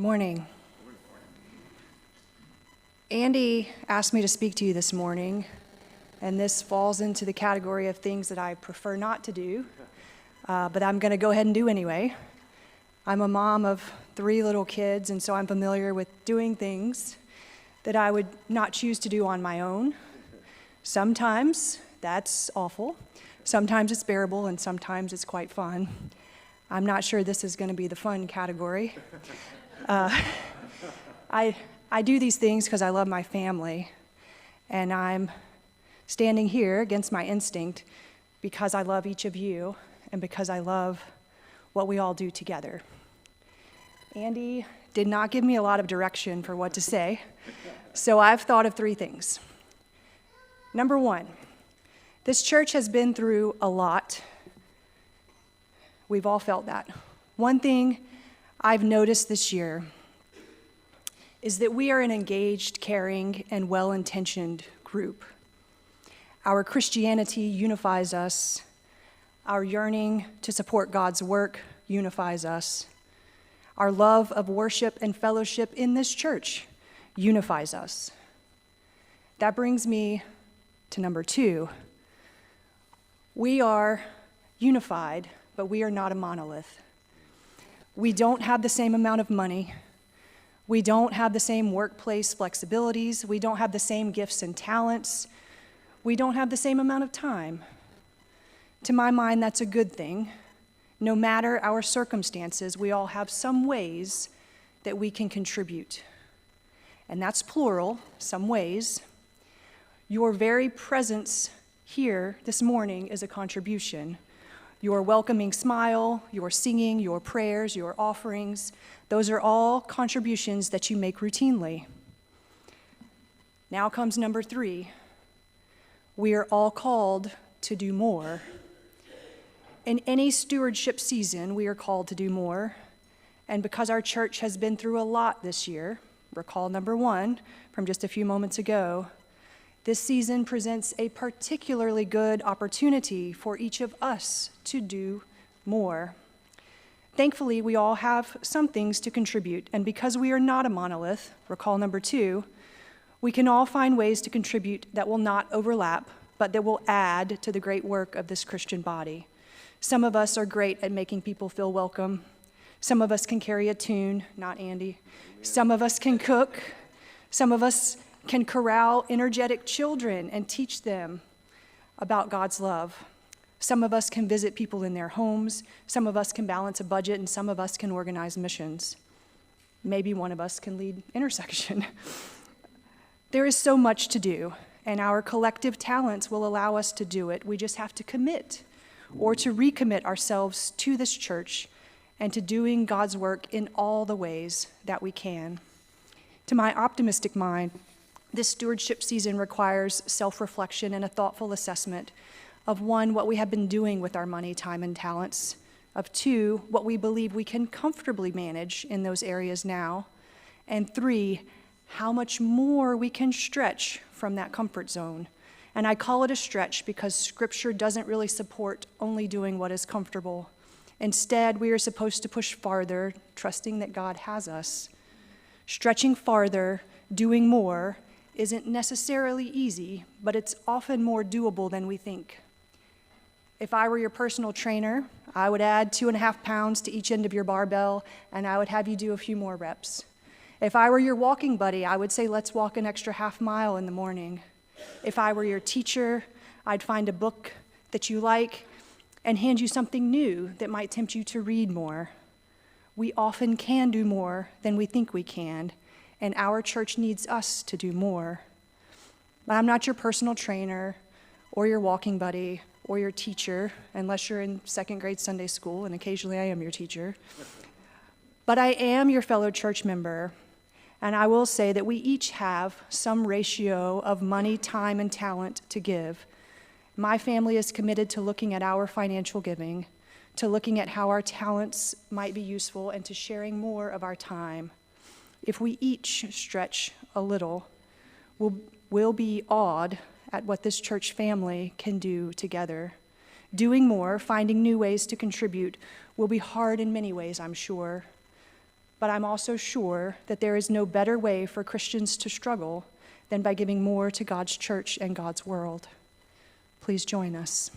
Morning. Andy asked me to speak to you this morning, and this falls into the category of things that I prefer not to do, but I'm going to go ahead and do anyway. I'm a mom of 3 little kids, and so I'm familiar with doing things that I would not choose to do on my own. Sometimes that's awful, sometimes it's bearable, and sometimes it's quite fun. I'm not sure this is going to be the fun category. I do these things because I love my family, and I'm standing here against my instinct because I love each of you and because I love what we all do together. Andy did not give me a lot of direction for what to say, so I've thought of 3 things. Number 1, this church has been through a lot. We've all felt that. One thing I've noticed this year is that we are an engaged, caring, and well-intentioned group. Our Christianity unifies us. Our yearning to support God's work unifies us. Our love of worship and fellowship in this church unifies us. That brings me to number 2. We are unified, but we are not a monolith. We don't have the same amount of money. We don't have the same workplace flexibilities. We don't have the same gifts and talents. We don't have the same amount of time. To my mind, that's a good thing. No matter our circumstances, we all have some ways that we can contribute. And that's plural, some ways. Your very presence here this morning is a contribution. Your welcoming smile, your singing, your prayers, your offerings, those are all contributions that you make routinely. Now comes number 3. We are all called to do more. In any stewardship season, we are called to do more. And because our church has been through a lot this year, recall number 1 from just a few moments ago, this season presents a particularly good opportunity for each of us to do more. Thankfully, we all have some things to contribute, and because we are not a monolith, recall number 2, we can all find ways to contribute that will not overlap, but that will add to the great work of this Christian body. Some of us are great at making people feel welcome. Some of us can carry a tune, not Andy. Some of us can cook. Some of us can corral energetic children and teach them about God's love. Some of us can visit people in their homes. Some of us can balance a budget, and some of us can organize missions. Maybe one of us can lead intersection. There is so much to do, and our collective talents will allow us to do it. We just have to commit or to recommit ourselves to this church and to doing God's work in all the ways that we can. To my optimistic mind, this stewardship season requires self-reflection and a thoughtful assessment of 1, what we have been doing with our money, time, and talents, of 2, what we believe we can comfortably manage in those areas now, and 3, how much more we can stretch from that comfort zone. And I call it a stretch because Scripture doesn't really support only doing what is comfortable. Instead, we are supposed to push farther, trusting that God has us. Stretching farther, doing more, isn't necessarily easy, but it's often more doable than we think. If I were your personal trainer, I would add 2.5 pounds to each end of your barbell, and I would have you do a few more reps. If I were your walking buddy, I would say, let's walk an extra half mile in the morning. If I were your teacher, I'd find a book that you like and hand you something new that might tempt you to read more. We often can do more than we think we can, and our church needs us to do more. But I'm not your personal trainer or your walking buddy or your teacher, unless you're in 2nd grade Sunday school, and occasionally I am your teacher. But I am your fellow church member, and I will say that we each have some ratio of money, time, and talent to give. My family is committed to looking at our financial giving, to looking at how our talents might be useful, and to sharing more of our time. If we each stretch a little, we'll be awed at what this church family can do together. Doing more, finding new ways to contribute, will be hard in many ways, I'm sure. but I'm also sure that there is no better way for Christians to struggle than by giving more to God's church and God's world. Please join us.